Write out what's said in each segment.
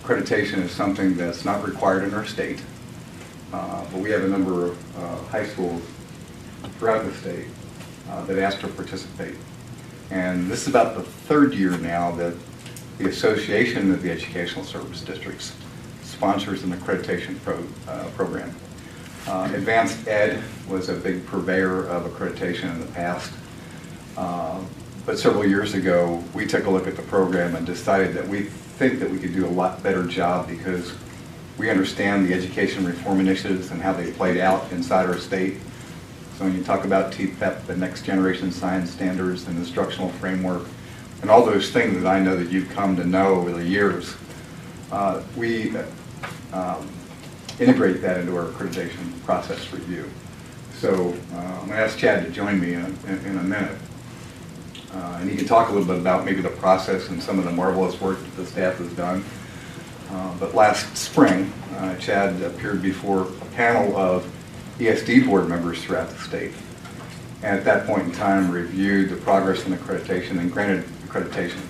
accreditation is something that's not required in our state, but we have a number of high schools throughout the state that ask to participate. And this is about the third year now that the Association of the Educational Service Districts sponsors an accreditation program. Advanced Ed was a big purveyor of accreditation in the past, but several years ago we took a look at the program and decided that we think that we could do a lot better job because we understand the education reform initiatives and how they played out inside our state. So when you talk about TPEP, the Next Generation Science Standards and instructional framework, and all those things that I know that you've come to know over the years, we integrate that into our accreditation process review. So I'm going to ask Chad to join me in a minute. And he can talk a little bit about maybe the process and some of the marvelous work that the staff has done. But last spring, Chad appeared before a panel of ESD board members throughout the state. And at that point in time, reviewed the progress in accreditation and granted accreditation.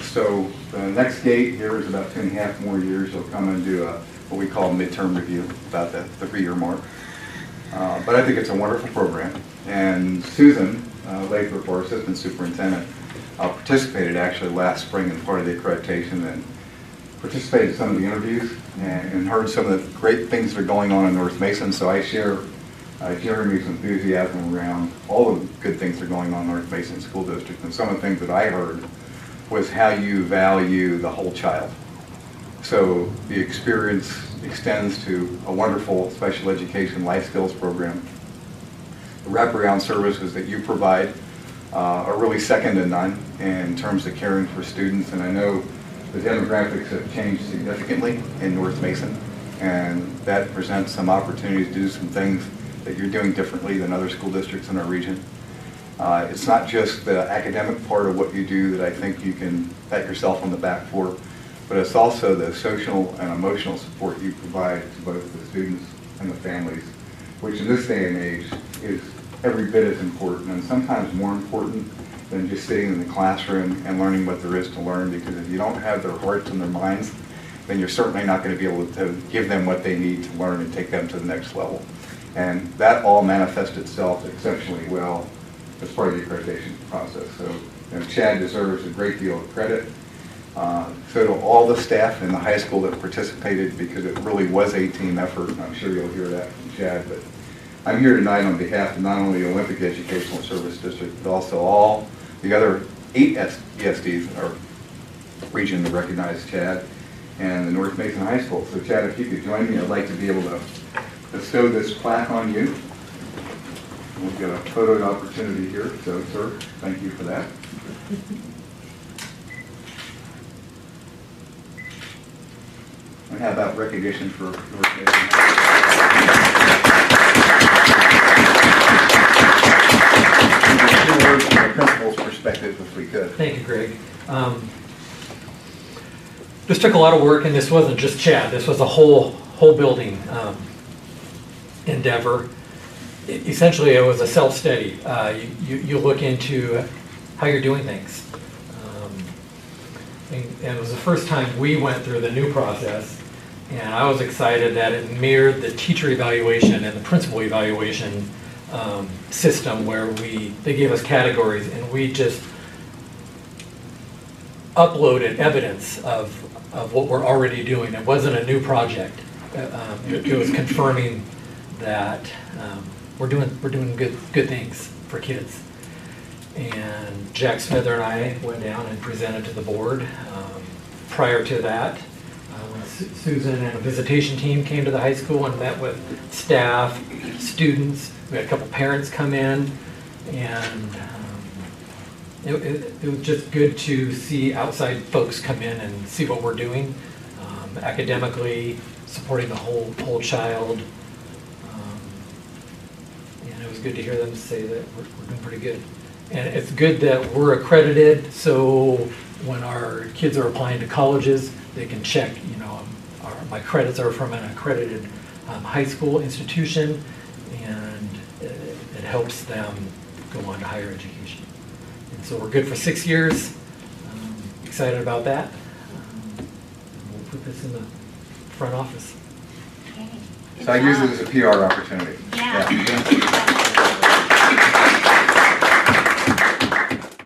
So the next gate here is about 2.5 more years. He'll come and do what we call a midterm review, about the 3-year mark. But I think it's a wonderful program. And Susan Lathrop, our assistant superintendent, participated actually last spring in part of the accreditation and participated in some of the interviews and heard some of the great things that are going on in North Mason. So I share Jeremy's enthusiasm around all the good things that are going on in North Mason School District. And some of the things that I heard was how you value the whole child. So the experience extends to a wonderful special education life skills program. The wraparound services that you provide are really second to none in terms of caring for students. And I know the demographics have changed significantly in North Mason, and that presents some opportunities to do some things that you're doing differently than other school districts in our region. It's not just the academic part of what you do that I think you can pat yourself on the back for, but it's also the social and emotional support you provide to both the students and the families, which in this day and age is every bit as important and sometimes more important than just sitting in the classroom and learning what there is to learn, because if you don't have their hearts and their minds, then you're certainly not going to be able to give them what they need to learn and take them to the next level. And that all manifests itself exceptionally well as part of the accreditation process. So Chad deserves a great deal of credit. So do all the staff in the high school that participated, because it really was a team effort, and I'm sure you'll hear that from Chad. But I'm here tonight on behalf of not only the Olympic Educational Service District, but also all the other 8 ESDs in our region to recognize Chad and the North Mason High School. So Chad, if you could join me, I'd like to be able to bestow this plaque on you. We've got a photo opportunity here, so sir, thank you for that. And how about recognition for North Mason High School? From the principal's perspective, if we could. Thank you, Greg. This took a lot of work, and this wasn't just Chad. This was a whole building endeavor. Essentially, it was a self-study. You look into how you're doing things. And it was the first time we went through the new process, and I was excited that it mirrored the teacher evaluation and the principal evaluation system, where they gave us categories, and we just uploaded evidence of what we're already doing. It wasn't a new project. It was confirming that we're doing good things for kids. And Jack Smither and I went down and presented to the board. Prior to that, when Susan and a visitation team came to the high school and met with staff, students, we had a couple parents come in, and it was just good to see outside folks come in and see what we're doing, academically, supporting the whole child. And it was good to hear them say that we're doing pretty good. And it's good that we're accredited, so when our kids are applying to colleges, they can check, my credits are from an accredited high school institution, and it helps them go on to higher education. And so we're good for 6 years. Excited about that. put this in the front office. Okay. So I use it as a PR opportunity. Yeah. Yeah.